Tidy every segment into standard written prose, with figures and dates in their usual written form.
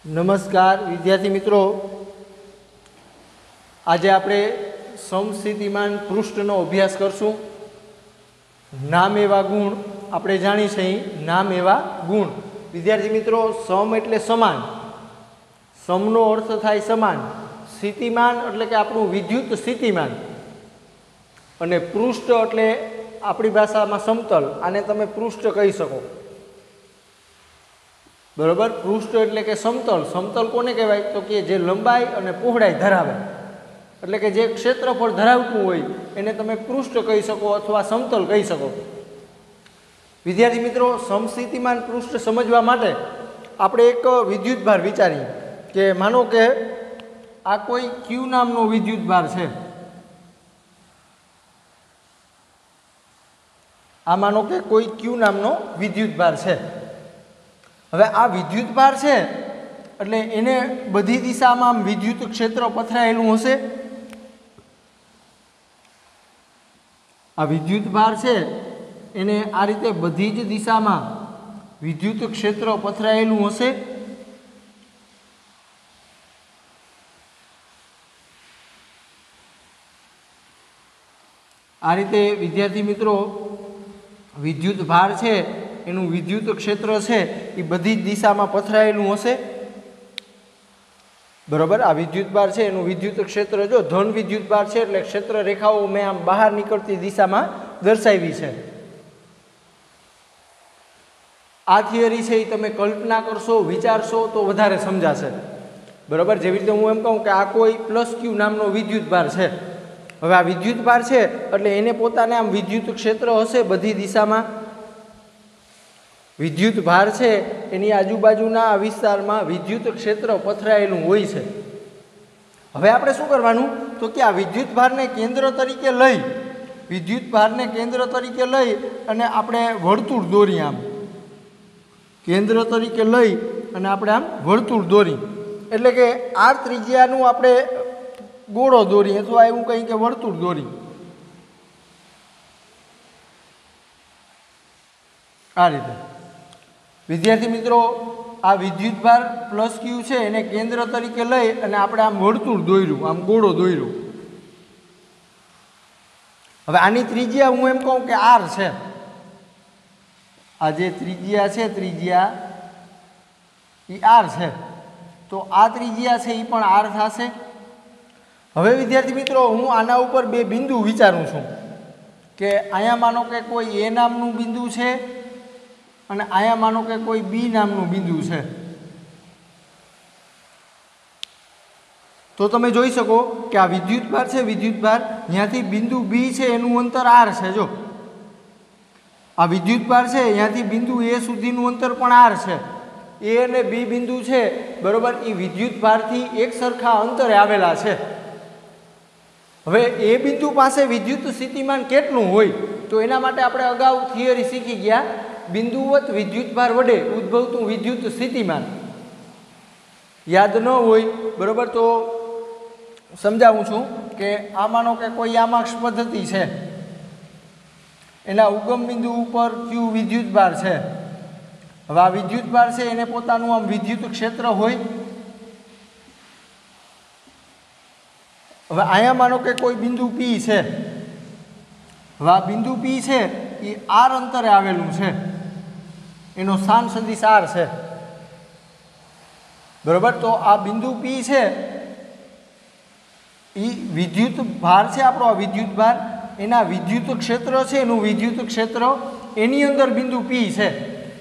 નમસ્કાર વિદ્યાર્થી મિત્રો, આજે આપણે સમસ્થિતિમાન પૃષ્ઠનો અભ્યાસ કરશું. નામ એવા ગુણ આપણે જાણી છે. નામ એવા ગુણ વિદ્યાર્થી મિત્રો, સમ એટલે સમાન, સમનો અર્થ થાય સમાન, સ્થિતિમાન એટલે કે આપણું વિદ્યુત સ્થિતિમાન, અને પૃષ્ઠ એટલે આપણી ભાષામાં સમતલ. આને તમે પૃષ્ઠ કહી શકો. બરાબર. પૃષ્ઠ એટલે કે સમતલ. સમતલ કોને કહેવાય? તો કે જે લંબાઈ અને પહોળાઈ ધરાવે, એટલે કે જે ક્ષેત્રફળ ધરાવતું હોય એને તમે પૃષ્ઠ કહી શકો અથવા સમતલ કહી શકો. વિદ્યાર્થી મિત્રો, સમસ્થિતિમાન પૃષ્ઠ સમજવા માટે આપણે એક વિદ્યુતભાર વિચારીએ કે માનો કે આ કોઈ ક્યુ નામનો વિદ્યુતભાર છે. આ માનો કે કોઈ ક્યુ નામનો વિદ્યુતભાર છે. હવે આ વિદ્યુતભાર છે એટલે એને બધી દિશામાં આમ વિદ્યુત ક્ષેત્ર પથરાયેલું હશે. આ વિદ્યુતભાર છે એને આ રીતે બધી જ દિશામાં વિદ્યુત ક્ષેત્ર પથરાયેલું હશે. આ રીતે વિદ્યાર્થી મિત્રો, વિદ્યુતભાર છે એનું વિદ્યુત ક્ષેત્ર છે એ બધી જ દિશામાં પથરાયેલું હશે. બરાબર. આ વિદ્યુતભાર છે એનું વિદ્યુત ક્ષેત્ર, જો ધન વિદ્યુતભાર છે એટલે ક્ષેત્ર રેખાઓ મેં આમ બહાર નીકળતી દિશામાં દર્શાવી છે. આ થિયરી છે એ તમે કલ્પના કરશો, વિચારશો તો વધારે સમજાશે. બરાબર. જેવી રીતે હું એમ કહું કે આ કોઈ પ્લસ ક્યુ નામનો વિદ્યુતભાર છે. હવે આ વિદ્યુતભાર છે એટલે એને પોતાને આમ વિદ્યુત ક્ષેત્ર હશે બધી દિશામાં. વિદ્યુતભાર છે એની આજુબાજુના વિસ્તારમાં વિદ્યુત ક્ષેત્ર પથરાયેલું હોય છે. હવે આપણે શું કરવાનું? તો કે આ વિદ્યુતભારને કેન્દ્ર તરીકે લઈ, વિદ્યુતભારને કેન્દ્ર તરીકે લઈ અને આપણે વર્તુળ દોરી. આમ કેન્દ્ર તરીકે લઈ અને આપણે આમ વર્તુળ દોરી, એટલે કે આર ત્રિજ્યાનું આપણે ગોળો દોરી અથવા એવું કંઈ કે વર્તુળ દોરી. આ રીતે વિદ્યાર્થી મિત્રો, આ વિદ્યુતભાર પ્લસ ક્યુ છે એને કેન્દ્ર તરીકે લઈ અને આપણે આમ વર્તુળ દોર્યું, આમ ગોળો દોર્યો. હવે આની ત્રિજ્યા હું એમ કહું કે આર છે. આ જે ત્રિજ્યા છે, ત્રિજ્યા એ આર છે, તો આ ત્રિજ્યા છે એ પણ આર થશે. હવે વિદ્યાર્થી મિત્રો, હું આના ઉપર બે બિંદુ વિચારું છું કે અહીંયા માનો કે કોઈ એ નામનું બિંદુ છે અને અહીંયા માનો કે કોઈ બી નામનું બિંદુ છે. તો તમે જોઈ શકો કે આ વિદ્યુતભાર છે, વિદ્યુતભાર ત્યાંથી બિંદુ બી છે એનું અંતર આર છે. જો આ વિદ્યુતભાર છે ત્યાંથી બિંદુ એ સુધીનું અંતર પણ આર છે. એ અને બી બિંદુ છે, બરોબર, એ વિદ્યુતભારથી એક સરખા અંતરે આવેલા છે. હવે એ બિંદુ પાસે વિદ્યુત સ્થિતિમાન કેટલું હોય? તો એના માટે આપણે અગાઉ થિયરી શીખી ગયા, બિંદુવત વિદ્યુતભાર વડે ઉદ્ભવતું વિદ્યુત સ્થિતિમાન. યાદ ન હોય, બરોબર, તો સમજાવું છું કે આ માનો કે કોઈ યામાક્ષ પદ્ધતિ છે, એના ઉગમ બિંદુ ઉપર ક્યુ વિદ્યુતભાર છે. હવે આ વિદ્યુતભાર છે એને પોતાનું આમ વિદ્યુત ક્ષેત્ર હોય. હવે અહીંયા માનો કે કોઈ બિંદુ પી છે. હવે આ બિંદુ પી છે એ આર અંતરે આવેલું છે, એનો સ્થાન સદિશ આર છે. બરોબર. તો આ બિંદુ પી છે એ વિદ્યુત ભાર છે આપણો, આ વિદ્યુત ભાર એના વિદ્યુત ક્ષેત્ર છે, એનું વિદ્યુત ક્ષેત્ર એની અંદર બિંદુ પી છે.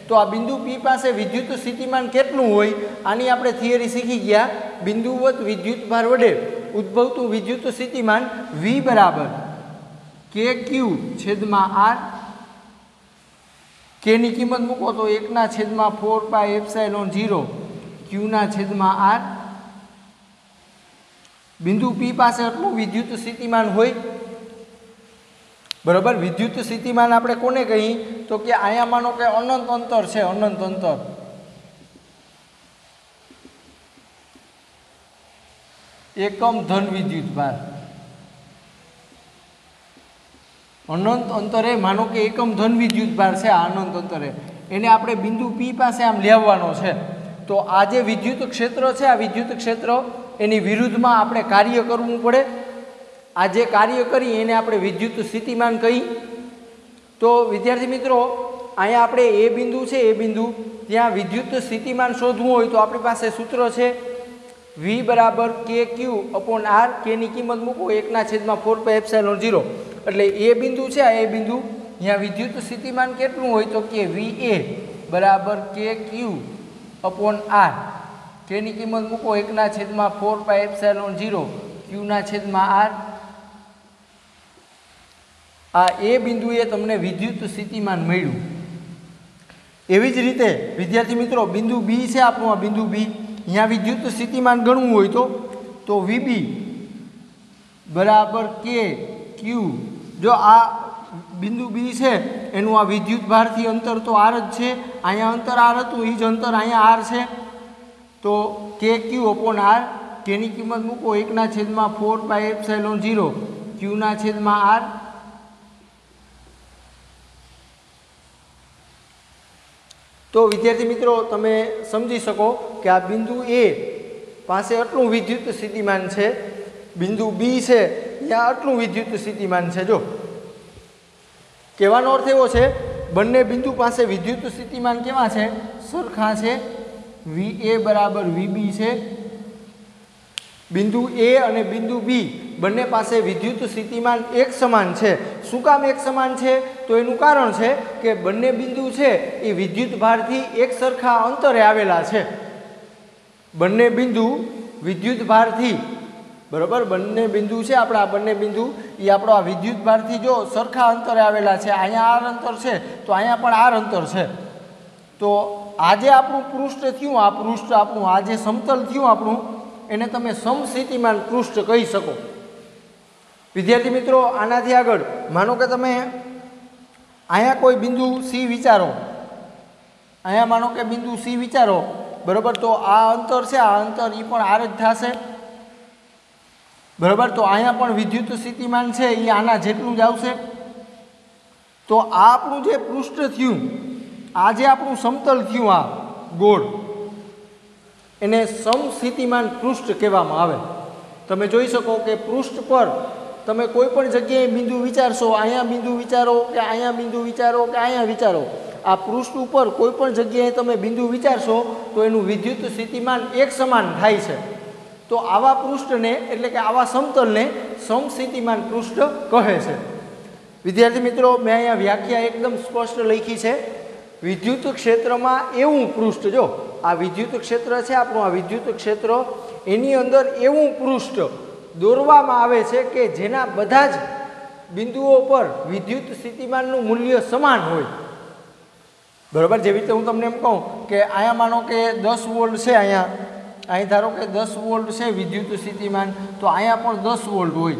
તો આ બિંદુ પી પાસે વિદ્યુત સ્થિતિમાન કેટલું હોય? આની આપણે થિયરી શીખી ગયા, બિંદુવત વિદ્યુત ભાર વડે ઉદ્ભવતું વિદ્યુત સ્થિતિમાન V બરાબર કે ક્યુ છેદમાં આર. કે ની કિંમત મૂકો તો 1/4 પાઈ એપ્સાઇલોન 0 ક્યુના છેદમાં આર. બિંદુ પી પાસે આટલું વિદ્યુત સ્થિતિમાન હોય. બરાબર. વિદ્યુત સ્થિતિમાન આપણે કોને કહીએ? તો કે અહીંયા માનો કે અનંત અંતર છે, અનંત અંતર. એકમ ધન વિદ્યુતભાર અનંત અંતરે, માનો કે એકમ ધન વિદ્યુતભાર છે આ અનંત અંતરે, એને આપણે બિંદુ પી પાસે આમ લેવાનો છે. तो आ जे विद्युत क्षेत्र है, आ विद्युत क्षेत्र एनी विरुद्धमां आपणे कार्य करवुं पड़े। आ जे कार्य करी एने आपणे विद्युत स्थितिमान कही। तो विद्यार्थी मित्रों, अहींया आपणे ए बिंदु छे, ए बिंदु त्यां विद्युत स्थितिमान शोधवुं होय तो आपणी पासे सूत्र छे V बराबर KQ/R। के नी किंमत मूको 1/4πε0। एटले ए बिंदु छे, आ ए बिंदु अहींया विद्युत स्थितिमान केटલું होय तो के VA बराबर KQ/R। के नी किंमत मूको 1/4πε0 Q/R। आ ए बिंदुए तमने विद्युत स्थितिमान मळ्युं। एवी ज रीते विद्यार्थी मित्रों, बिंदु बी है आपणुं, आ बिंदु बी अहींया विद्युत स्थितिमान गणवुं होय तो VB बराबर KQ। जो आ बिंदु बी है एनुं आ विद्युत भारथी अंतर तो R ज छे। अहींया अंतर R हतुं, ई ज अंतर अहींया R छे। तो KQ/R के नी किंमत मूको 1/4πε0 Q/R। तो विद्यार्थी मित्रों, तमे समझी सको कि आ बिंदु ए पासे आटलुं विद्युत स्थितिमान है, बिंदु बी है त्यां आटलुं विद्युत स्थितिमान है। जो कहेवानो अर्थ एवो छे बंने बिंदु पासे विद्युत स्थितिमान केवा छे, सरखा छे। VA बराबर VB है। बिंदु ए और बिंदु बी बंने पासे विद्युत स्थितिमान एक समान है। शुं काम एक समान है? तो एनुं कारण है कि बंने बिंदु है ये विद्युत भारथी एक सरखा अंतरे आवेला है। बंने बिंदु विद्युत भारथी बराबर, बंने बिंदु है आपणा बंने बिंदु ये आपणो आ विद्युत भारथी जो सरखा अंतरे आवेला है। अहींया R अंतर है तो अहींया पण R अंतर है। तो आज आपणुं पृष्ठ थयुं, आ पृष्ठ आपणुं आ जे समतल थयुं आपणुं एने तमे समस्थितिमान पृष्ठ कही सको। विद्यार्थी मित्रों, आनाथी आगळ मानो के तमे अहींया कोई बिंदु C विचारो, अहींया मानो के बिंदु C विचारो बराबर। तो आ अंतर है, आ अंतर ई पण R ज थशे बराबर। तो अहींया पण विद्युत स्थितिमान है ई आना जेटलुं ज आवशे। तो आ आपणुं जे पृष्ठ थयुं, आ जे आपणुं समतल थयुं, आ गोળ एने समस्थितिमान पृष्ठ कहेवामां आवे। तमे जोई शको कि पृष्ठ पर तमे कोईपण जग्याए बिंदु विचारशो, अहींया बिंदु विचारो कि अहींया बिंदु विचारो कि अहींया विचारो, आ पृष्ठ पर कोईपण जग्याए तमे बिंदु विचारशो तो एनुं विद्युत स्थितिमान एक समान थाय छे। तो आवा पृष्ठने एटले के आवा समतलने समस्थितिमान पृष्ठ कहे छे। विद्यार्थी मित्रों, मैं अहींया व्याख्या एकदम स्पष्ट लखी है। विद्युत क्षेत्र में एवं पृष्ठ, जो आ विद्युत क्षेत्र है आपणुं, आ विद्युत क्षेत्र एनी अंदर एवं पृष्ठ दौरवामां आवे छे कि जेना बधा ज बिंदुओं पर विद्युत स्थितिमाननुं मूल्य समान होय बराबर। जेवी रीते हूँ तमने एम कहूँ कि अहींया मानो कि 10 वोल्ट है, अहीं धारो कि 10 वोल्ट है विद्युत स्थितिमान, तो अहींया पण 10 वोल्ट होय,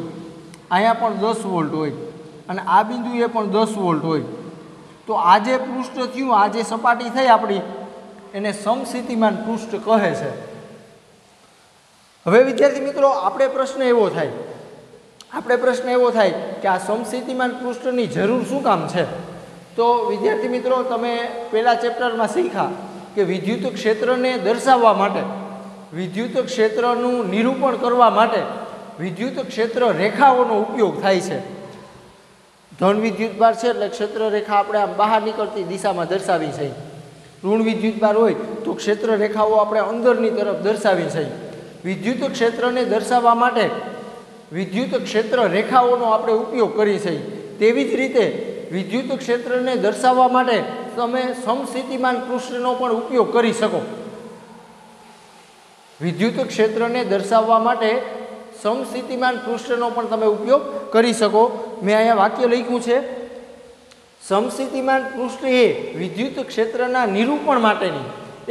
अहींया पण 10 वोल्ट होय अने आ बिंदुए पण 10 वोल्ट होय। तो आज पृष्ठ थयुं, आज सपाटी थई आपणी एने समस्थितिमान पृष्ठ कहे छे। हवे विद्यार्थी मित्रों, आपणे प्रश्न एवो थाय कि आ समस्थितिमान पृष्ठनी जरूर शुं काम छे। तो विद्यार्थी मित्रों, तमे पहेला चेप्टर में शीख्या कि विद्युत क्षेत्र ने दर्शाववा माटे, विद्युत क्षेत्रनुं निरूपण करवा माटे विद्युत क्षेत्र रेखाओनो उपयोग थाय छे। धन विद्युत भार है एटले क्षेत्र रेखा आपणे आम बहार निकळती दिशा में दर्शावी छे। ऋण विद्युत भार होय तो क्षेत्र रेखाओ आपणे अंदरनी तरफ दर्शावी छे। विद्युत क्षेत्र ने दर्शाववा माटे विद्युत क्षेत्र रेखाओनो आपणे उपयोग करीए छे। तेवी ज रीते विद्युत क्षेत्र ने दर्शाववा माटे तमे समस्थितिमान पृष्ठनो पण उपयोग करी शको। विद्युत क्षेत्र ने दर्शाववा माटे समस्थितिमान पृष्ठनो पण तमे उपयोग करी शको। मैं अहींया वाक्य लख्युं छे, समस्थितिमान पृष्ठ ए विद्युत क्षेत्रना निरूपण माटेनी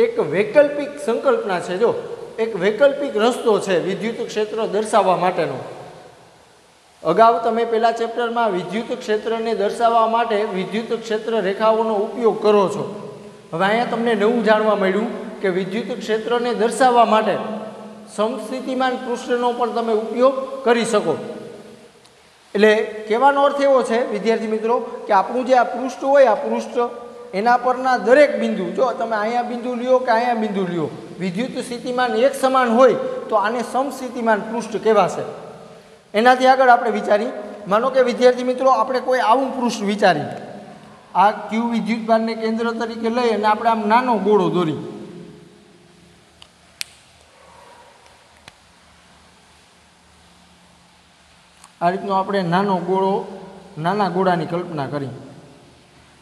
एक वैकल्पिक संकल्पना है। जो एक वैकल्पिक रस्तो है विद्युत क्षेत्र दर्शाववा माटेनो। अगाऊ तमे पहेला चेप्टर में विद्युत क्षेत्र ने दर्शाववा माटे विद्युत क्षेत्र रेखाओनो उपयोग करो छो। हवे अहींया तमने नवुं जाणवा मळ्युं कि विद्युत क्षेत्र ने दर्शाववा माटे समस्थितिमान पृष्ठनो पण तमे उपयोग करी शको। एटले कहेवानो अर्थ एवो छे विद्यार्थी मित्रों कि आपणुं जे आ पृष्ठ होय, आ पृष्ठ एना परना दरेक बिंदु जो तमे अहींया बिंदु ल्यो के अहींया बिंदु ल्यो विद्युत स्थितिमान एक समान होय तो आने समस्थितिमान पृष्ठ कहेवाशे। एनाथी आगळ आपणे विचारी मानो के विद्यार्थी मित्रों आपणे कोई आवुं पृष्ठ विचारी आ क्यू विद्युत भारने केंद्र तरीके लई अने आपणे आम नानो गोळो दोरी आ रीतनो आपणे नानो गोळो नाना गोळानी कल्पना करी।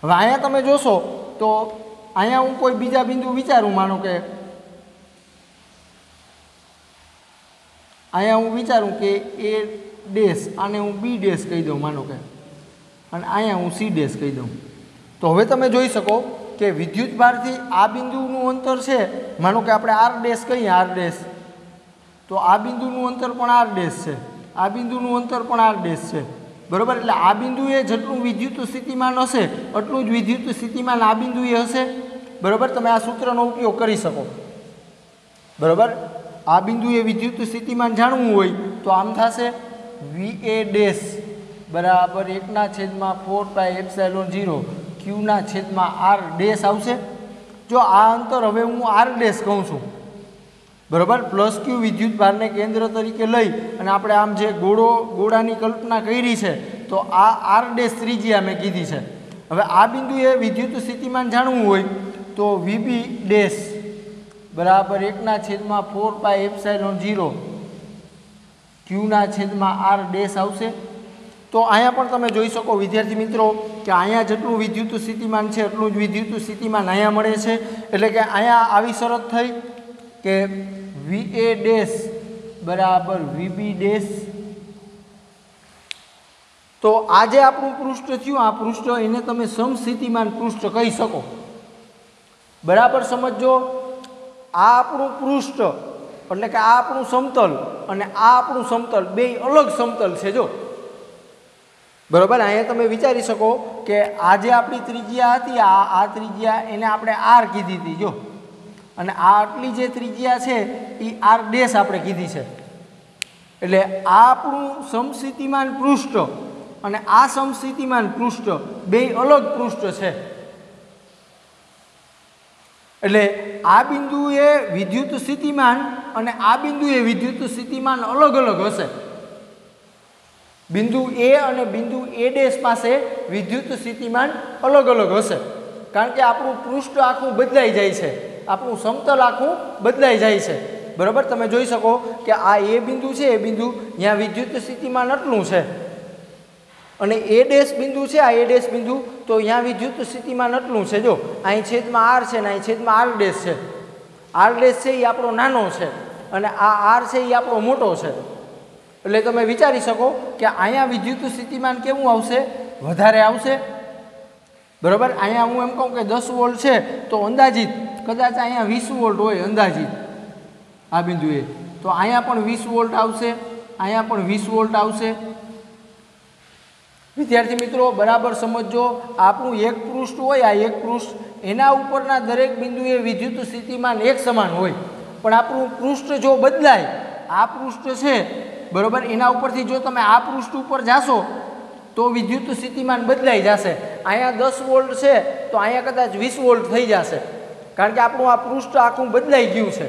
हवे अहींया तमे जोशो तो अहींया हूँ कोई बीजा बिंदु विचारूं मानो के अहींया हूँ विचारूं के ए डैश आने हूँ बी डैश कही दऊं मानो के अने अहींया हूँ सी डैश कही दऊं तो हवे तमे जोई शको के विद्युत भारथी आ बिंदुनुं अंतर छे मानो के आपणे आर डैश कहीए आर डैश तो आ बिंदुनुं अंतर पण आर डैश छे आ बिंदुनुं अंतर पण आर डैश छे बराबर। एटले आ बिंदुए जेटलुं विद्युत स्थितिमान हशे एटलुं ज विद्युत स्थितिमान आ बिंदुए हशे बराबर। तमे आ सूत्रनो उपयोग करी शको बराबर। आ बिंदुए विद्युत स्थितिमान जाणवुं होय तो आम थशे VA डैश बराबर 1/4 पाई एप्सिलॉन 0 Q ना छेदमां R डैश आवशे। जो आ अंतर हवे हूँ R डैश कहूँ छूं बराबर प्लस क्यू विद्युत भारने केंद्र तरीके लई अने आपणे आम जे गोळानी कल्पना करी छे तो आ आर डैश त्रिज्या मैं कीधी छे। हवे आ बिंदुए विद्युत स्थितिमान जाणवुं होय तो VB डैश बराबर 1/4 पाई एप्सिलॉन 0 Q ना छेदमां R डैश आवशे। तो अहींया पण तमे जोई शको विद्यार्थी मित्रों के अहींया जेटलुं विद्युत स्थितिमान छे एटलुं ज विद्युत स्थितिमान अहींया मळे छे एटले के अहींया आवी शरत थई के VA डैश बराबर VB डैश। तो आजे आपणुं पृष्ठ थयुं आ पृष्ठ एने तमे समस्थितिमान पृष्ठ कही शको बराबर। समझो आ आपणुं पृष्ठ एटले के आ आपणुं समतल अने आ आपणुं समतल बेय अलग समतल छे जो बराबर। अहींया तमे विचारी शको के आ जे आपणी त्रिज्या हती आ त्रिज्या एने आपणे R कीधी हती जो अने आ आटली जे त्रिज्या छे ई R डैश आपणे कीधी छे एटले आ आपणुं समस्थितिमान पृष्ठ अने आ समस्थितिमान पृष्ठ बेय अलग पृष्ठ छे एटले आ बिंदुए विद्युत स्थितिमान अने आ बिंदुए विद्युत स्थितिमान अलग अलग हशे। बिंदु ए अने बिंदु ए डैश पासे विद्युत स्थितिमान अलग अलग हशे कारण के आपणुं पृष्ठ आखुं बदलाई जाय छे आपणुं समतल आखुं बदलाई जाय छे बराबर। तमे जोई शको के आ ए बिंदु छे ए बिंदु यहाँ विद्युत स्थितिमान आटलुं छे अने ए डैश बिंदु छे आ ए डैश बिंदु तो यहाँ विद्युत स्थितिमान आटलुं छे जो अहीं छेदमां R छे ने अहीं छेदमां R डैश छे। R डैश छे ए आपणो नानो छे अने आ R छे ए आपणो मोटो छे एटले तमे विचारी शको के अहींया विद्युत स्थितिमान केवुं आवशे वधारे आवशे बराबर। अहींया हूँ एम कहूँ के 10 वोल्ट छे तो अंदाजित कदाच अहींया 20 वोल्ट होय अंदाजित आ बिंदुए तो अहींया पण 20 वोल्ट आवशे अहींया पण 20 वोल्ट आवशे। विद्यार्थी मित्रों बराबर समझो आपणुं एक पृष्ठ होय आ एक पृष्ठ एना उपरना दरेक बिंदुए विद्युत स्थितिमान एक समान होय पण आपणुं पृष्ठ जो बदलाय आ पृष्ठ छे बराबर एना उपरथी जो तमे आ पृष्ठ उपर जाशो तो विद्युत स्थितिमान बदलाई जशे। अहींया 10 वोल्ट छे तो अहींया कदाच 20 वोल्ट थई जशे कारण के आपणुं आ पृष्ठ आखुं बदलाई गयुं छे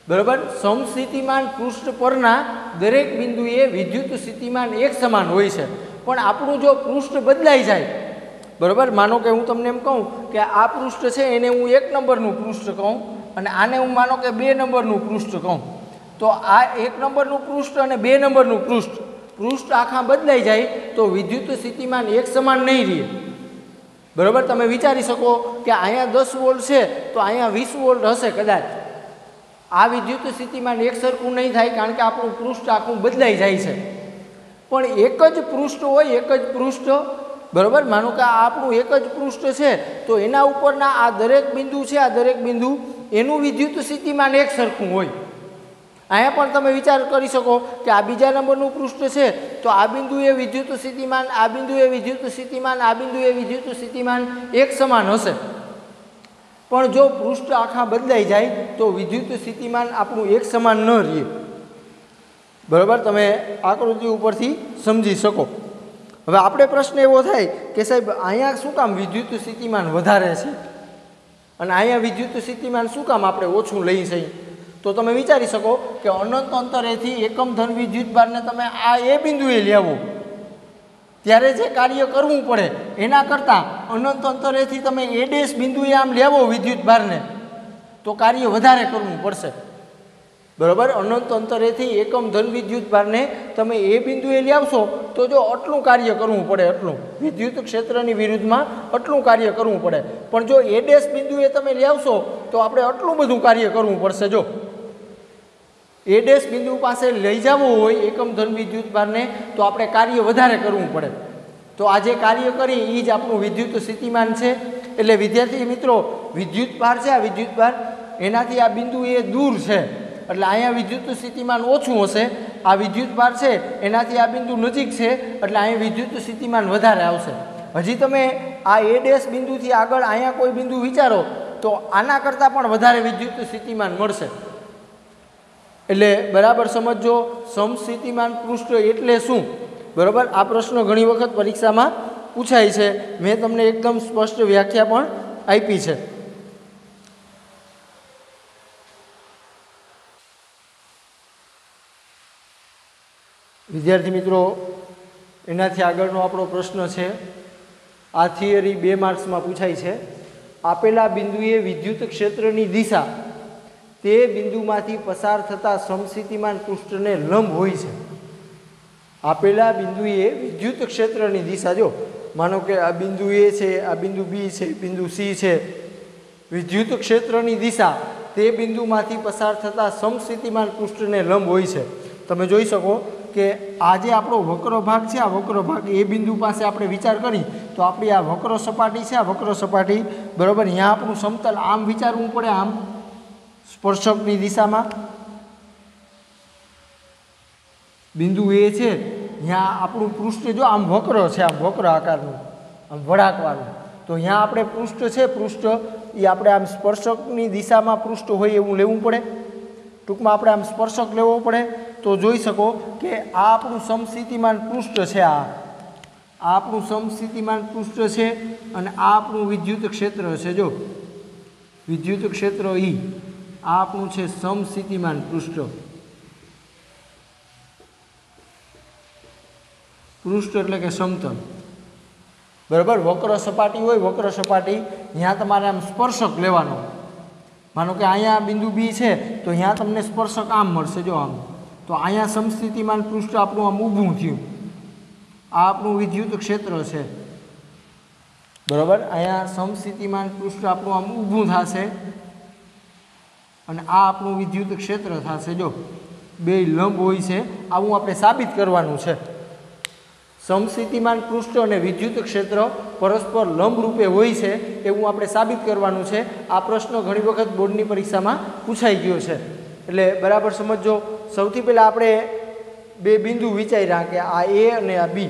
बराबर। समस्थितिमान पृष्ठ परना दरेक बिंदुए विद्युत स्थितिमान एक समान होय छे पण आपणुं जो पृष्ठ बदलाई जाय बराबर मानो के हूँ तमने एम कहूँ के आ पृष्ठ छे एने हूँ 1 नंबरनुं पृष्ठ कहूँ अने आने हूँ मानो के 2 नंबरनुं पृष्ठ कहूँ तो आ 1 नंबरनुं पृष्ठ अने 2 नंबरनुं पृष्ठ आखा बदलाई जाए तो विद्युत स्थितिमान एक समान नहीं रहे बराबर। तमे विचारी शको कि अहींया 10 वोल्ट है तो अहींया 20 वोल्ट हशे कदाच आ विद्युत स्थितिमान एक सरखुं नहीं थाय कारण के आपणुं पृष्ठ आखुं बदलाई जाय छे पण एक ज पृष्ठ होय एक ज पृष्ठ बराबर। मानो कि आपणुं एक ज पृष्ठ है तो एना उपरना आ दरेक बिंदु है आ दरेक बिंदु एनुं विद्युत स्थितिमान एक सरखुं होय। अहींया पण तमे विचार करी शको कि आ बीजा नंबरनुं पृष्ठ है तो आ बिंदुए विद्युत स्थितिमान आ बिंदुए विद्युत स्थितिमान आ बिंदुए विद्युत स्थितिमान एक समान हशे पण जो पृष्ठ आखा बदलाई जाए तो विद्युत स्थितिमान आपणुं एक समान न रहे बराबर। तमे आकृति उपरथी समजी शको। હવે આપણે પ્રશ્ન એવો થાય કે સાહેબ અહીંયા શું કામ વિદ્યુત સ્થિતિમાન વધારે છે અને અહીંયા વિદ્યુત સ્થિતિમાન શું કામ આપણે ઓછું લઈ છીએ? તો તમે વિચારી શકો કે અનંત અંતરેથી એકમ ધન વિદ્યુતભારને તમે આ એ બિંદુએ લેવો ત્યારે જે કાર્ય કરવું પડે એના કરતાં અનંત અંતરેથી તમે એ ડેશ બિંદુએ આમ લેવો વિદ્યુતભારને તો કાર્ય વધારે કરવું પડશે, બરાબર. અનંત અંતરેથી એકમ ધન વિદ્યુતભારને તમે એ બિંદુએ લાવશો તો જો આટલું કાર્ય કરવું પડે, આટલું વિદ્યુત ક્ષેત્રની વિરુદ્ધમાં આટલું કાર્ય કરવું પડે. પણ જો એ ડેશ બિંદુએ તમે લાવશો તો આપણે આટલું બધું કાર્ય કરવું પડશે. જો એ ડેશ બિંદુ પાસે લઈ જવું હોય એકમ ધન વિદ્યુતભારને તો આપણે કાર્ય વધારે કરવું પડે. તો આ જે કાર્ય કરી એ જ આપણું વિદ્યુત સ્થિતિમાન છે. એટલે વિદ્યાર્થી મિત્રો, વિદ્યુતભાર છે, આ વિદ્યુતભાર એનાથી આ બિંદુ એ દૂર છે એટલે અહીંયા વિદ્યુત સ્થિતિમાન ઓછું હશે. આ વિદ્યુતભાર છે એનાથી આ બિંદુ નજીક છે એટલે અહીંયા વિદ્યુત સ્થિતિમાન વધારે આવશે. હજી તમે આ એ ડેશ બિંદુથી આગળ અહીંયા કોઈ બિંદુ વિચારો તો આના કરતાં પણ વધારે વિદ્યુત સ્થિતિમાન મળશે. એટલે બરાબર સમજો, સમસ્થિતિમાન પૃષ્ઠ એટલે શું? બરાબર, આ પ્રશ્ન ઘણી વખત પરીક્ષામાં પૂછાય છે. મેં તમને એકદમ સ્પષ્ટ વ્યાખ્યા પણ આપી છે. વિદ્યાર્થી મિત્રો, એનાથી આગળનો આપણો પ્રશ્ન છે. આ થિયરી 2 માર્ક્સમાં પૂછાય છે. આપેલા બિંદુએ વિદ્યુત ક્ષેત્રની દિશા તે બિંદુમાંથી પસાર થતા સમસ્થિતિમાન પૃષ્ઠને લંબ હોય છે. આપેલા બિંદુએ વિદ્યુત ક્ષેત્રની દિશા, જો માનો કે આ બિંદુ એ છે, આ બિંદુ બી છે, બિંદુ સી છે, વિદ્યુત ક્ષેત્રની દિશા તે બિંદુમાંથી પસાર થતા સમસ્થિતિમાન પૃષ્ઠને લંબ હોય છે. તમે જોઈ શકો કે આ જે આપણો વક્ર ભાગ છે, આ વક્ર ભાગ એ બિંદુ પાસે આપણે વિચાર કરી તો આપણી આ વક્ર સપાટી છે, આ વક્ર સપાટી બરાબર, અહીંયા આપણું સમતલ આમ વિચારવું પડે, આમ સ્પર્શકની દિશામાં બિંદુ એ છે, અહીંયા આપણું પૃષ્ઠ જો આમ વક્ર છે, આમ વક્ર આકારનું, આમ વળાંકવાળું, તો અહીંયા આપણે પૃષ્ઠ છે, પૃષ્ઠ એ આપણે આમ સ્પર્શકની દિશામાં પૃષ્ઠ હોય એવું લેવું પડે. ટૂંકમાં આપણે આમ સ્પર્શક લેવો પડે. તો જોઈ શકો કે આ આપણું સમસ્થિતિમાન પૃષ્ઠ છે, આ આપણું સમસ્થિતિમાન પૃષ્ઠ છે અને આ આપણું વિદ્યુત ક્ષેત્ર છે. જો વિદ્યુત ક્ષેત્ર ઈ આ આપણું છે સમસ્થિતિમાન પૃષ્ઠ. પૃષ્ઠ એટલે કે સમતલ, બરાબર. વક્ર સપાટી હોય, વક્ર સપાટી અહીંયા તમારે આમ સ્પર્શક લેવાનો. માનો કે અહીંયા બિંદુ બી છે તો અહીંયા તમને સ્પર્શક આમ મળશે, જો આમ. તો અહીંયા સમસ્થિતિમાન પૃષ્ઠ આપણું આમ ઊભું થયું. આ આપણું વિદ્યુત ક્ષેત્ર છે, બરાબર. અહીંયા સમસ્થિતિમાન પૃષ્ઠ આપણું આમ ઊભું થશે અને આ આપણું વિદ્યુત ક્ષેત્ર થશે. જો બે લંબ હોય છે, આવું આપણે સાબિત કરવાનું છે. સમસ્થિતિમાન પૃષ્ઠ અને વિદ્યુત ક્ષેત્ર પરસ્પર લંબ રૂપે હોય છે એવું આપણે સાબિત કરવાનું છે. આ પ્રશ્ન ઘણી વખત બોર્ડની પરીક્ષામાં પૂછાઈ ગયો છે. એટલે બરાબર સમજો. સૌથી પહેલાં આપણે બે બિંદુ વિચાર્યા કે આ એ અને આ બી.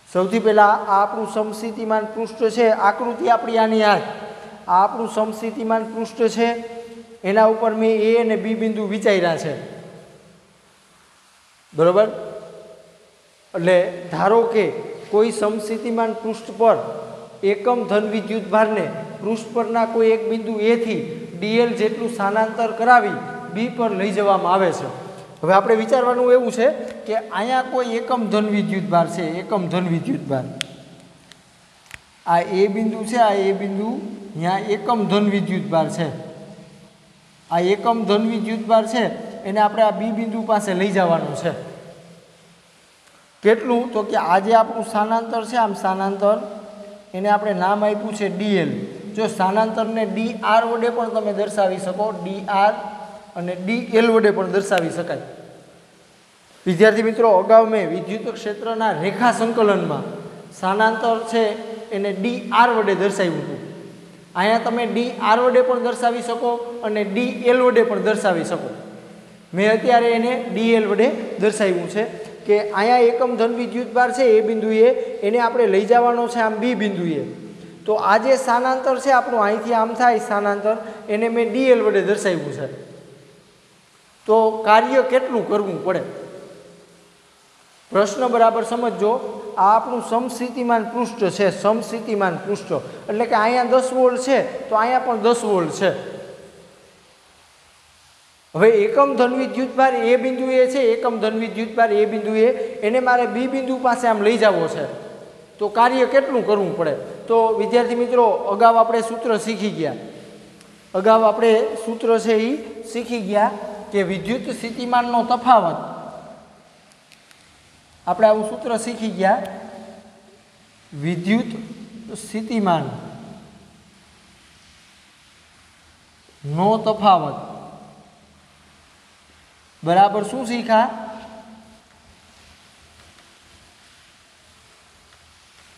સૌથી પહેલાં આ આપણું સમસ્થિતિમાન પૃષ્ઠ છે, આકૃતિ આપણી આની આ આપણું સમસ્થિતિમાન પૃષ્ઠ છે, એના ઉપર મેં એ અને બી બિંદુ વિચાર્યા છે, બરાબર. એટલે ધારો કે કોઈ સમસ્થિતિમાન પૃષ્ઠ પર એકમ ધન વિદ્યુતભારને પૃષ્ઠ પરના કોઈ એક બિંદુ એથી ડીએલ જેટલું સ્થાનાંતર કરાવી બી પર લઈ જવામાં આવે છે. હવે આપણે વિચારવાનું એવું છે કે અહીંયા કોઈ એકમ ધન વિદ્યુતભાર છે, એકમ ધન વિદ્યુતભાર, આ એ બિંદુ છે, આ એ બિંદુ, અહીંયા એકમ ધન વિદ્યુતભાર છે. આ એકમ ધન વિદ્યુતભાર છે એને આપણે આ બી બિંદુ પાસે લઈ જવાનું છે. કેટલું? તો કે આ જે આપણું સ્થાનાંતર છે, આમ સ્થાનાંતર, એને આપણે નામ આપ્યું છે ડીએલ. જો સ્થાનાંતરને ડી આર વડે પણ તમે દર્શાવી શકો, ડી આર અને ડી એલ વડે પણ દર્શાવી શકાય. વિદ્યાર્થી મિત્રો, અગાઉ મેં વિદ્યુત ક્ષેત્રના રેખા સંકલનમાં સ્થાનાંતર છે એને ડી આર વડે દર્શાવ્યું હતું. અહીંયા તમે ડી આર વડે પણ દર્શાવી શકો અને ડી એલ વડે પણ દર્શાવી શકો. મેં અત્યારે એને ડી એલ વડે દર્શાવ્યું છે કે અહીંયા એકમ ધન વિદ્યુતભાર છે એ બિંદુએ એને આપણે લઈ જવાનો છે આમ બી બિંદુએ. તો આ જે સ્થાનાંતર છે આપણું અહીંથી આમ થાય સ્થાનાંતર, એને મેં ડીએલ વડે દર્શાવ્યું છે. તો કાર્ય કેટલું કરવું પડે? प्रश्न बराबर समझो। आ आपणुं समस्थितिमान पृष्ठ है, समस्थितिमान पृष्ठ एटले के अहींया 10 वोल्ट है तो अहींया पण 10 वोल्ट है। हवे एकम धन विद्युतभार ए बिंदुए छे, एकम धन विद्युतभार ए बिंदुए एने मारे बी बिंदु पासे आम लई जावो छे तो कार्य केटलुं करवुं पड़े। तो विद्यार्थी मित्रों अगाऊ आपणे सूत्र शीखी गया, अगाऊ आपणे सूत्र छे ई शीखी गया कि विद्युत स्थितिमाननो तफावत, આપણે આવું સૂત્ર શીખી ગયા વિદ્યુત સ્થિતિમાન નો તફાવત બરાબર શું શીખા?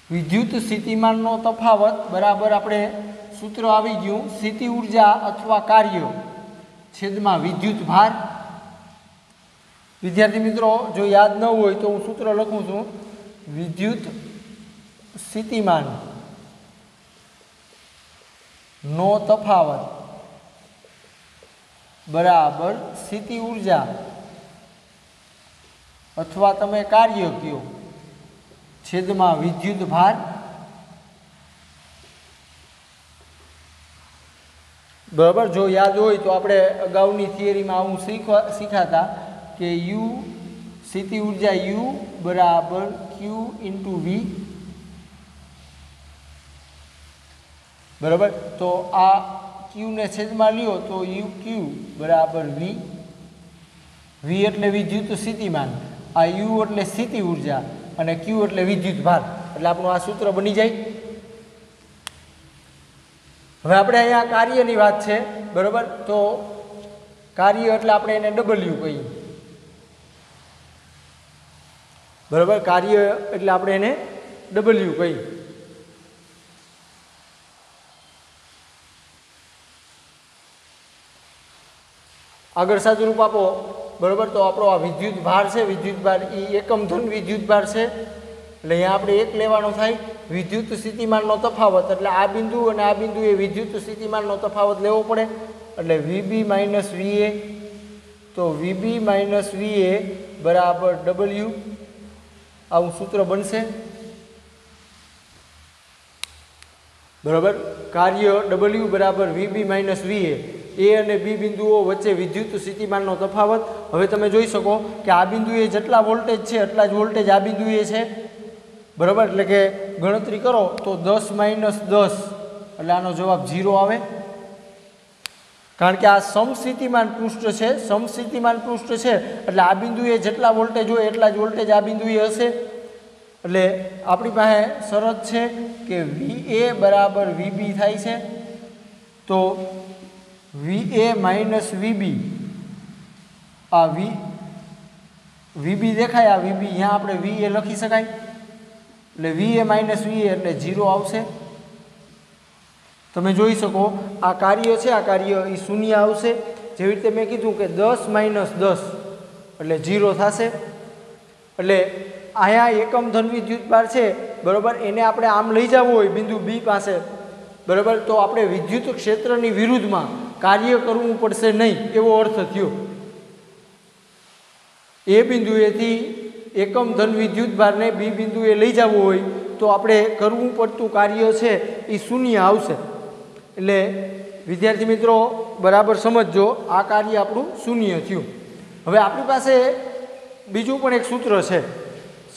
વિદ્યુત સ્થિતિમાનનો તફાવત બરાબર આપણે સૂત્ર આવી ગયું સ્થિતિ ઊર્જા અથવા કાર્ય છેદમાં વિદ્યુત ભાર। विद्यार्थी मित्रों जो याद न हो तो हूँ सूत्र लखूँ छूँ विद्युत स्थितिमान नो तफावत बराबर स्थिति ऊर्जा अथवा तमे कार्य कहो छेदमा विद्युत भार। बराबर जो याद हो तो आपणे अगाउनी थियरी में आવું शीखाता कि U स्थिति ऊर्जा U बराबर Q इंटू V। बराबर तो आ Q ने छेद में लियो तो UQ बराबर V। V एटले विद्युत स्थितिमान, आ U एटले स्थिति ऊर्जा अने Q एटले विद्युत भार, एटले आपनुं आ सूत्र बनी जाय। हवे आपणे अहींया कार्यनी वात छे बराबर, तो कार्य एटले आपणे एने W कहीए बराबर, कार्य एटले आपणे एने W कहीए। आगळ सादुं रूप आपो बराबर। तो आपणो आ विद्युत भार छे, विद्युत भार ई एकम धन विद्युत भार छे એટલે અહીંયા આપણે એક લેવાનો થાય વિદ્યુત સ્થિતિમાનનો તફાવત, એટલે આ બિંદુ અને આ બિંદુએ વિદ્યુત સ્થિતિમાનનો તફાવત લેવો પડે એટલે VB માઇનસ VA। તો VB માઇનસ VA બરાબર W, આવું સૂત્ર બનશે બરાબર। કાર્ય W બરાબર VB માઇનસ VA, ए અને बी बिंदुओं वच्चे विद्युत स्थितिमानનો તફાવત। હવે તમે જોઈ શકો કે આ બિંદુએ જેટલા વોલ્ટેજ છે એટલા જ વોલ્ટેજ આ બિંદુએ છે બરાબર। એટલે કે ગણતરી કરો તો 10 માઇનસ 10 એટલે આનો જવાબ 0 આવે, કારણ કે આ સમસ્થિતિમાન પૃષ્ઠ છે, સમસ્થિતિમાન પૃષ્ઠ છે એટલે આ બિંદુએ જેટલા વોલ્ટેજ હોય એટલા જ વોલ્ટેજ આ બિંદુએ હશે। એટલે આપણી પાસે શરત છે કે VA બરાબર VB થાય છે। તો VA माइनस VB, आ VB देखाय, आ VB यहाँ आपणे VA लखी शकाय એટલે VA माइनस VA એટલે 0 आवशे। તમે જોઈ શકો આ કાર્ય છે, આ કાર્ય એ શૂન્ય આવશે। જેવી રીતે મેં કીધું કે 10 માઇનસ 10 એટલે 0 થશે। એટલે અહીંયા એકમ ધન વિદ્યુતભાર છે બરાબર, એને આપણે આમ લઈ જવું હોય બિંદુ B પાસે બરાબર, તો આપણે વિદ્યુત ક્ષેત્રની વિરુદ્ધમાં कार्य करवू पड़शे नहीं एवो अर्थ थयो। ए बिंदुएथी एकम धन विद्युत भार ने बी बिंदुए लई जवो होय तो आपणे करवू पड़तुं कार्य छे ए शून्य आवशे। एटले विद्यार्थी मित्रों बराबर समझजो, आ कार्य आपणुं शून्य थयुं। हवे आपणी पासे बीजुं पण एक सूत्र छे,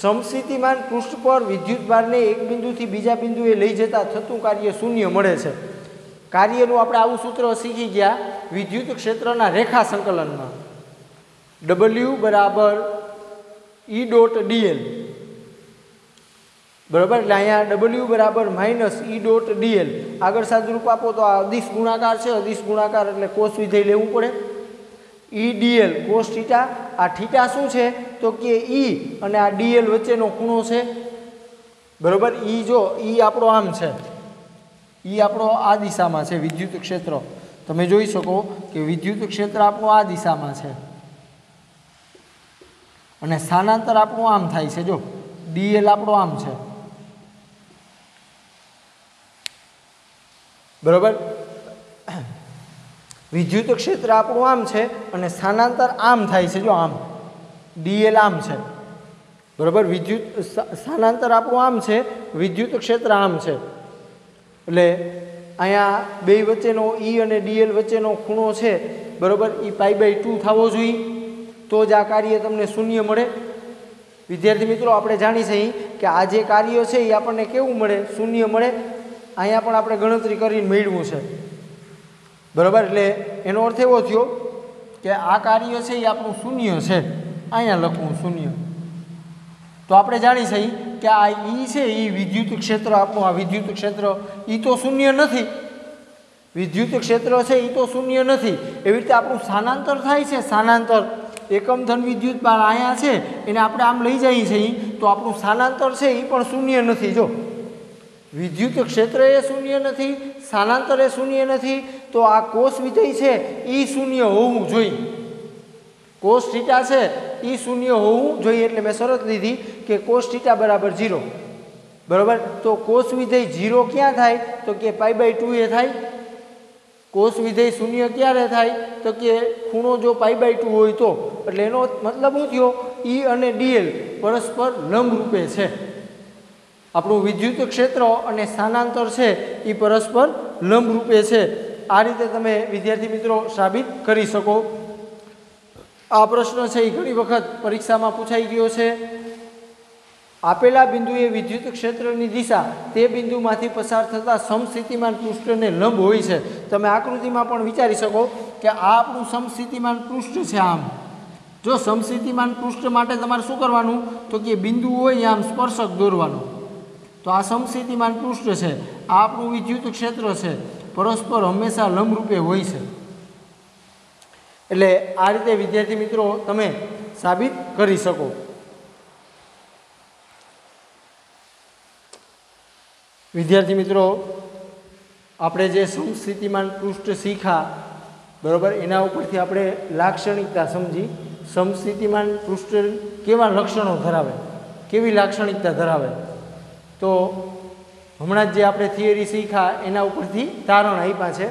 समस्थितिमान पृष्ठ पर विद्युत भार ने एक बिंदुथी बीजा बिंदुए लई जता थतुं कार्य शून्य मळे छे। कार्यનું આપણે આવું સૂત્ર શીખી ગયા વિદ્યુત ક્ષેત્રના રેખા સંકલનમાં W બરાબર E ડોટ dl બરાબર। એટલે અહીંયા W બરાબર માઇનસ E ડોટ dl, આગળ સાદુરૂપ આપો તો આ અદિશ ગુણાકાર છે, અદિશ ગુણાકાર એટલે કોસ વિધેય લેવું પડે। E dl કોસ થીટા, આ થીટા શું છે તો કે E અને આ dl વચ્ચેનો ખૂણો છે બરાબર। E જો E આપણો આમ છે, ई आपणो आ दिशा में है विद्युत क्षेत्र, तमे जोई सको कि विद्युत क्षेत्र आपणो आ दिशा में है अने स्थानांतर आपणो आम थाय छे। जो dl आपणो आम है बराबर, विद्युत क्षेत्र आपणो आम है अने स्थानांतर आम थाय छे। जो आम dl आम है બરાબર, વિદ્યુત સ્થાનાંતર આપણું આમ છે, વિદ્યુત ક્ષેત્ર આમ છે, એટલે અહીંયા બે વચ્ચેનો ઈ અને ડીએલ વચ્ચેનો ખૂણો છે, બરાબર, એ π/2 થવો જોઈએ, તો જ આ કાર્ય તમને શૂન્ય મળે. વિદ્યાર્થી મિત્રો, આપણે જાણી છીએ કે આ જે કાર્ય છે એ આપણને કેવું મળે? શૂન્ય મળે. અહીંયા પણ આપણે ગણતરી કરીને મેળવ્યું છે, બરાબર. એટલે એનો અર્થ એવો થયો કે આ કાર્ય છે એ આપણું શૂન્ય છે. અહીંયા લખવું શૂન્ય. તો આપણે જાણી છીએ કે આ ઈ છે એ વિદ્યુત ક્ષેત્ર આપણું, આ વિદ્યુત ક્ષેત્ર એ તો શૂન્ય નથી. વિદ્યુત ક્ષેત્ર છે એ તો શૂન્ય નથી. એવી રીતે આપણું સ્થાનાંતર થાય છે, સ્થાનાંતર એકમ ધન વિદ્યુત બાર અહીંયા છે, એને આપણે આમ લઈ જઈએ છીએ તો આપણું સ્થાનાંતર છે એ પણ શૂન્ય નથી. જો વિદ્યુત ક્ષેત્ર એ શૂન્ય નથી, સ્થાનાંતર એ શૂન્ય નથી, તો આ કોસ વિધેય છે એ શૂન્ય હોવું જોઈએ. કોસ થીટા છે એ શૂન્ય હોવું જોઈએ. એટલે મેં શરત લીધી કે કોસ થીટા બરાબર 0, બરાબર. તો કોસ વિધેય 0 ક્યાં થાય? તો કે π/2 એ થાય. કોસ વિધેય શૂન્ય ક્યારે થાય? તો કે ખૂણો જો π/2 હોય તો. એટલે એનો મતલબ શું થયો? ઈ અને ડીએલ પરસ્પર લંબરૂપે છે. આપણું વિદ્યુત ક્ષેત્ર અને સ્થાનાંતર છે એ પરસ્પર લંબરૂપે છે. આ રીતે તમે વિદ્યાર્થી મિત્રો સાબિત કરી શકો. આ પ્રશ્ન છે એ ઘણી વખત પરીક્ષામાં પૂછાઈ ગયો છે. આપેલા બિંદુએ વિદ્યુત ક્ષેત્રની દિશા તે બિંદુમાંથી પસાર થતા સમસ્થિતિમાન પૃષ્ઠને લંબ હોય છે. તમે આકૃતિમાં પણ વિચારી શકો કે આ આપણું સમસ્થિતિમાન પૃષ્ઠ છે. આમ જો સમસ્થિતિમાન પૃષ્ઠ માટે તમારે શું કરવાનું? તો કે બિંદુ હોય આમ સ્પર્શક દોરવાનો. તો આ સમસ્થિતિમાન પૃષ્ઠ છે, આ આપણું વિદ્યુત ક્ષેત્ર છે, પરસ્પર હંમેશા લંબરૂપે હોય છે. એટલે આ રીતે વિદ્યાર્થી મિત્રો તમે સાબિત કરી શકો. વિદ્યાર્થી મિત્રો, આપણે જે સમસ્થિતિમાન પૃષ્ઠ શીખ્યા, બરાબર, એના ઉપરથી આપણે લાક્ષણિકતા સમજી. સમસ્થિતિમાન પૃષ્ઠ કેવા લક્ષણો ધરાવે, કેવી લાક્ષણિકતા ધરાવે, તો હમણાં જ જે આપણે થિયરી શીખ્યા એના ઉપરથી તારણ આપ્યા છે.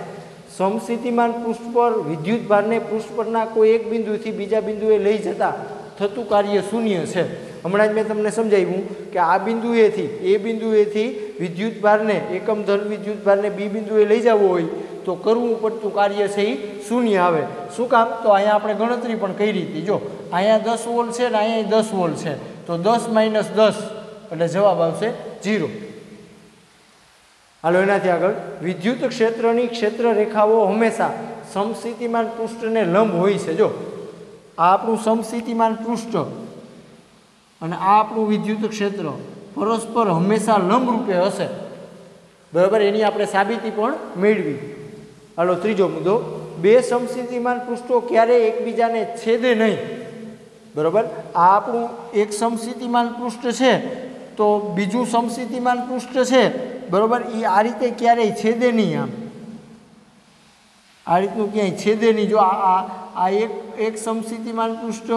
સમસ્થિતિમાન પૃષ્ઠ પર વિદ્યુત ભારને પૃષ્ઠ પરના કોઈ એક બિંદુથી બીજા બિંદુએ લઈ જતા થતું કાર્ય શૂન્ય છે. હમણાં જ મેં તમને સમજાવ્યું કે આ બિંદુએથી એ બિંદુએથી વિદ્યુત ભારને, એકમ ધન વિદ્યુત ભારને બી બિંદુએ લઈ જવો હોય તો કરવું પડતું કાર્ય છે એ શૂન્ય આવે. શું કામ? તો અહીંયા આપણે ગણતરી પણ કરી હતી. જો અહીંયા 10 વોલ્ટ છે ને અહીંયા 10 વોલ્ટ છે, તો 10 - 10 એટલે જવાબ આવશે 0. હાલો એનાથી આગળ, વિદ્યુત ક્ષેત્રની ક્ષેત્ર રેખાઓ હંમેશા સમસ્થિતિમાન પૃષ્ઠને લંબ હોય છે. જો આ આપણું સમસ્થિતિમાન પૃષ્ઠ અને આ આપણું વિદ્યુત ક્ષેત્ર પરસ્પર હંમેશા લંબરૂપે હશે, બરાબર. એની આપણે સાબિતી પણ મેળવી. હાલો ત્રીજો મુદ્દો, બે સમસ્થિતિમાન પૃષ્ઠો ક્યારેય એકબીજાને છેદે નહીં, બરાબર. આ આપણું એક સમસ્થિતિમાન પૃષ્ઠ છે, તો બીજું સમસ્થિતિમાન પૃષ્ઠ છે, બરાબર, એ આ રીતે ક્યારેય છેદે નહીં. આ રીતનું ક્યાંય છેદે નહીં. જો આ એક સમસ્થિતિમાન પૃષ્ઠ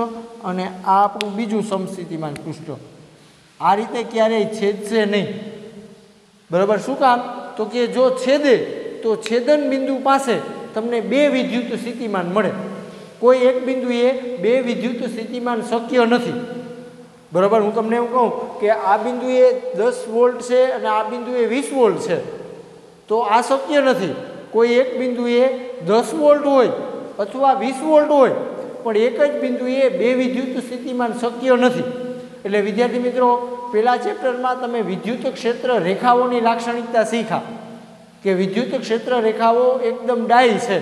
અને આ આપણું બીજું સમસ્થિતિમાન પૃષ્ઠ આ રીતે ક્યારેય છેદશે નહીં, બરાબર. શું કામ? તો કે જો છેદે તો છેદન બિંદુ પાસે તમને બે વિદ્યુત સ્થિતિમાન મળે. કોઈ એક બિંદુએ બે વિદ્યુત સ્થિતિમાન શક્ય નથી, બરાબર. હું તમને એવું કહું કે આ બિંદુએ 10 વોલ્ટ છે અને આ બિંદુએ 20 વોલ્ટ છે, તો આ શક્ય નથી. કોઈ એક બિંદુએ 10 વોલ્ટ હોય અથવા 20 વોલ્ટ હોય, પણ એક જ બિંદુએ બે વિદ્યુત સ્થિતિમાન શક્ય નથી. એટલે વિદ્યાર્થી મિત્રો, પહેલા ચેપ્ટરમાં તમે વિદ્યુત ક્ષેત્ર રેખાઓની લાક્ષણિકતા શીખ્યા કે વિદ્યુત ક્ષેત્ર રેખાઓ એકદમ ડાય છે,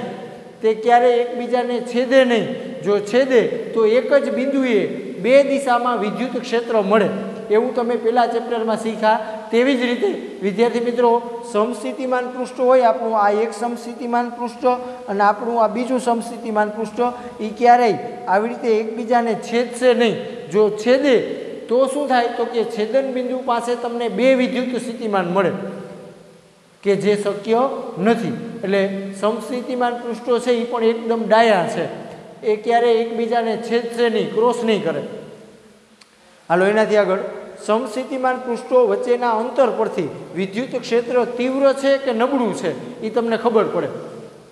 તે ક્યારેય એકબીજાને છેદે નહીં. જો છેદે તો એક જ બિંદુએ બે દિશામાં વિદ્યુત ક્ષેત્ર મળે, એવું તમે પહેલા ચેપ્ટરમાં શીખ્યા. તેવી જ રીતે વિદ્યાર્થી મિત્રો, સમસ્થિતિમાન પૃષ્ઠ હોય આપણું આ એક સમસ્થિતિમાન પૃષ્ઠ અને આપણું આ બીજું સમસ્થિતિમાન પૃષ્ઠ, એ ક્યારેય આવી રીતે એકબીજાને છેદશે નહીં. જો છેદે તો શું થાય? તો કે છેદન બિંદુ પાસે તમને બે વિદ્યુત સ્થિતિમાન મળે, કે જે શક્ય નથી. એટલે સમસ્થિતિમાન પૃષ્ઠો છે એ પણ એકદમ ડાયા છે, એ ક્યારેય એકબીજાને છેદશે નહીં, ક્રોસ નહીં કરે. હાલો એનાથી આગળ, સમસ્થિતિમાન પૃષ્ઠો વચ્ચેના અંતર પરથી વિદ્યુત ક્ષેત્ર તીવ્ર છે કે નબળું છે એ તમને ખબર પડે.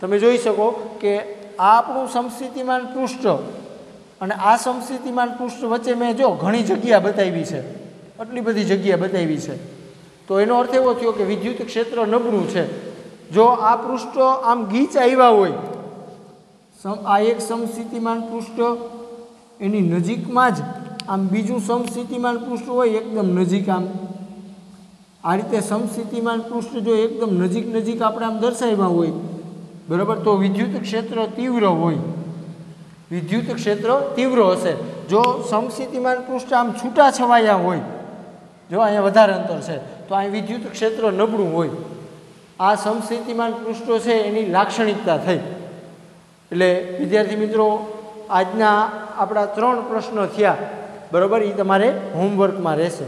તમે જોઈ શકો કે આ આપણું સમસ્થિતિમાન પૃષ્ઠ અને આ સમસ્થિતિમાન પૃષ્ઠ વચ્ચે મેં જો ઘણી જગ્યા બતાવી છે, આટલી બધી જગ્યા બતાવી છે, તો એનો અર્થ એવો થયો કે વિદ્યુત ક્ષેત્ર નબળું છે. જો આ પૃષ્ઠ આમ ગીચ આવ્યા હોય, આ એક સમસ્થિતિમાન પૃષ્ઠ એની નજીકમાં જ આમ બીજું સમસ્થિતિમાન પૃષ્ઠ હોય એકદમ નજીક, આમ આ રીતે સમસ્થિતિમાન પૃષ્ઠ જો એકદમ નજીક નજીક આપણે આમ દર્શાવ્યા હોય, બરાબર, તો વિદ્યુત ક્ષેત્ર તીવ્ર હોય, વિદ્યુત ક્ષેત્ર તીવ્ર હશે. જો સમસ્થિતિમાન પૃષ્ઠ આમ છૂટા છવાયા હોય, જો અહીંયા વધારે અંતર છે, તો અહીં વિદ્યુત ક્ષેત્ર નબળું હોય. આ સમસ્થિતિમાન પૃષ્ઠો છે એની લાક્ષણિકતા થઈ. એટલે વિદ્યાર્થી મિત્રો, આજના આપણા 3 પ્રશ્નો થયા, બરાબર, એ તમારે હોમવર્કમાં રહેશે.